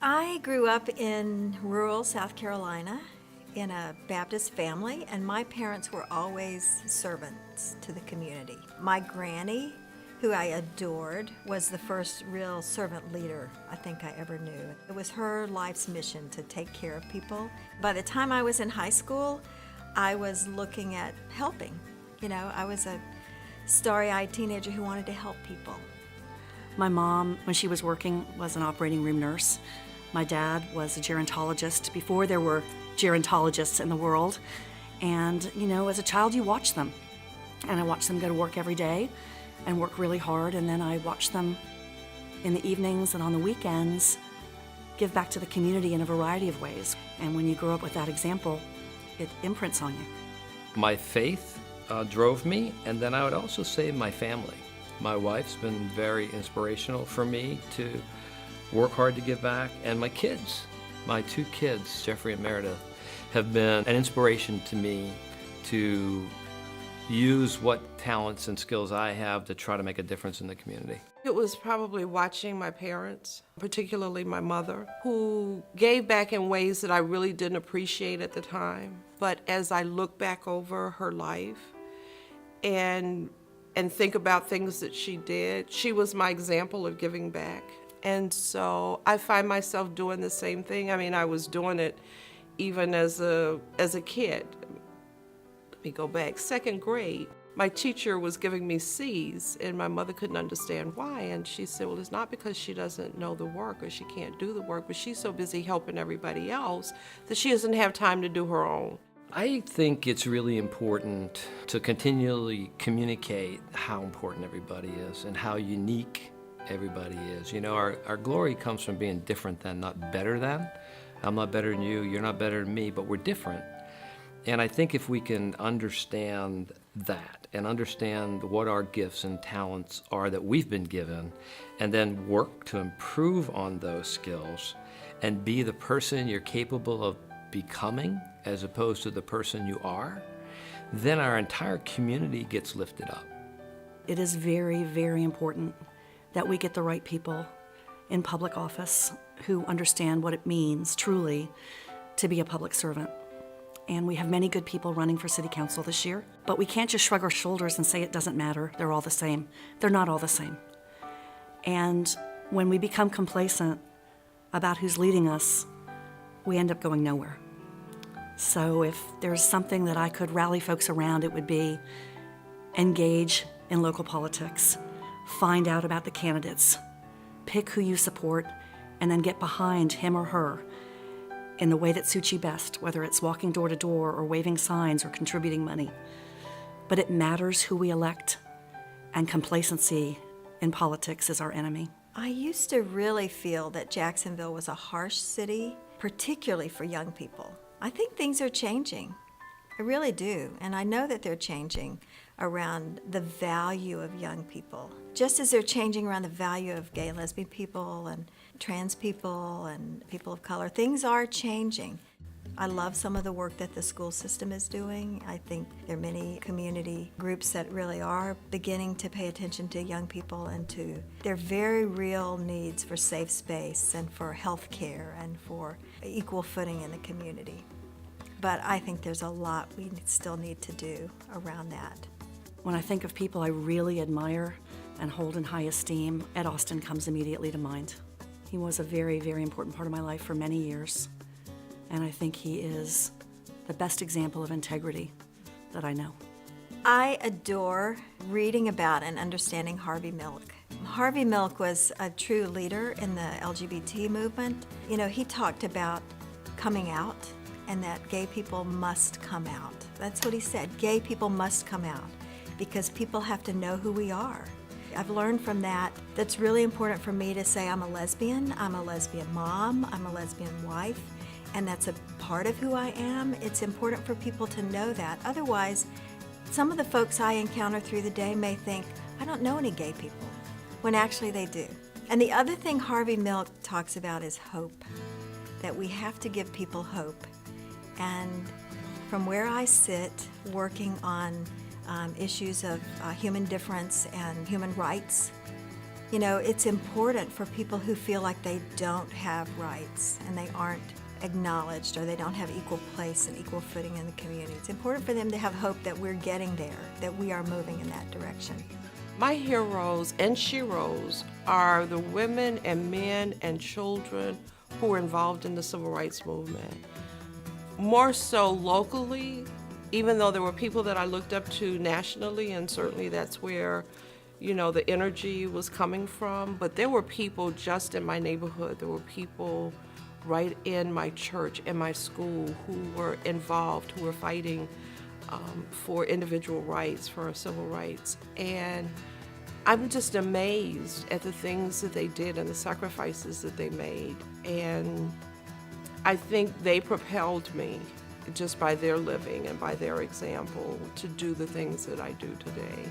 I grew up in rural South Carolina in a Baptist family, and my parents were always servants to the community. My granny, who I adored, was the first real servant leader I think I ever knew. It was her life's mission to take care of people. By the time I was in high school, I was looking at helping. I was a starry-eyed teenager who wanted to help people. My mom, when she was working, was an operating room nurse. My dad was a gerontologist before there were gerontologists in the world. And, as a child, you watch them. And I watched them go to work every day and work really hard. And then I watched them in the evenings and on the weekends give back to the community in a variety of ways. And when you grow up with that example, it imprints on you. My faith drove me, and then I would also say my family. My wife's been very inspirational for me to work hard to give back, and my kids, my two kids, Jeffrey and Meredith, have been an inspiration to me to use what talents and skills I have to try to make a difference in the community. It was probably watching my parents, particularly my mother, who gave back in ways that I really didn't appreciate at the time. But as I look back over her life and think about things that she did, she was my example of giving back. And so I find myself doing the same thing. I mean, I was doing it even as a kid. Let me go back. Second grade, my teacher was giving me C's, and my mother couldn't understand why. And she said, well, it's not because she doesn't know the work or she can't do the work, but she's so busy helping everybody else that she doesn't have time to do her own. I think it's really important to continually communicate how important everybody is and how unique everybody is. Our glory comes from being different than, not better than. I'm not better than you, you're not better than me, but we're different. And I think if we can understand that and understand what our gifts and talents are that we've been given, and then work to improve on those skills and be the person you're capable of becoming as opposed to the person you are, then our entire community gets lifted up. It is very, very important that we get the right people in public office who understand what it means truly to be a public servant. And we have many good people running for city council this year, but we can't just shrug our shoulders and say it doesn't matter, they're all the same. They're not all the same. And when we become complacent about who's leading us, we end up going nowhere. So if there's something that I could rally folks around, it would be engage in local politics, find out about the candidates, pick who you support, and then get behind him or her in the way that suits you best, whether it's walking door to door or waving signs or contributing money. But it matters who we elect, and complacency in politics is our enemy. I used to really feel that Jacksonville was a harsh city, particularly for young people. I think things are changing. I really do. And I know that they're changing around the value of young people, just as they're changing around the value of gay and lesbian people and trans people and people of color. Things are changing. I love some of the work that the school system is doing. I think there are many community groups that really are beginning to pay attention to young people and to their very real needs for safe space and for health care and for equal footing in the community. But I think there's a lot we still need to do around that. When I think of people I really admire and hold in high esteem, Ed Austin comes immediately to mind. He was a very, very important part of my life for many years, and I think he is the best example of integrity that I know. I adore reading about and understanding Harvey Milk. Harvey Milk was a true leader in the LGBT movement. He talked about coming out and that gay people must come out. That's what he said, gay people must come out because people have to know who we are. I've learned from that that's really important for me to say I'm a lesbian mom, I'm a lesbian wife, and that's a part of who I am. It's important for people to know that. Otherwise, some of the folks I encounter through the day may think, I don't know any gay people, when actually they do. And the other thing Harvey Milk talks about is hope, that we have to give people hope. And from where I sit, working on issues of human difference and human rights, You know, it's important for people who feel like they don't have rights and they aren't acknowledged or they don't have equal place and equal footing in the community. It's important for them to have hope that we're getting there, that we are moving in that direction. My heroes and sheroes are the women and men and children who were involved in the civil rights movement. More so locally, even though there were people that I looked up to nationally, and certainly that's where, you know, the energy was coming from, but there were people just in my neighborhood, there were people right in my church, in my school, who were involved, who were fighting for individual rights, for civil rights. And I'm just amazed at the things that they did and the sacrifices that they made. And I think they propelled me just by their living and by their example to do the things that I do today.